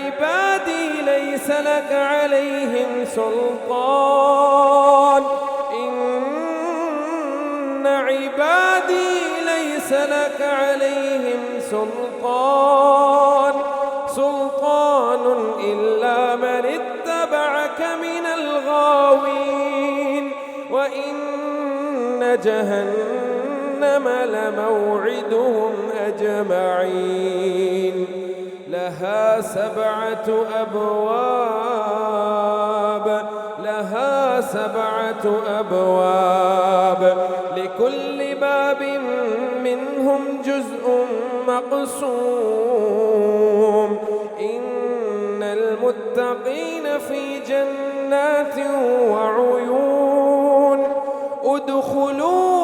عبادي ليس لك عليهم سلطان إن عبادي ليس لك عليهم سلطان إلا من اتبعك من الغاوين وإن جهنم لموعدهم أجمعين لها 7 أبواب لكل باب منهم جزء مقسوم إن المتقين في جنات وعيون ادخلوا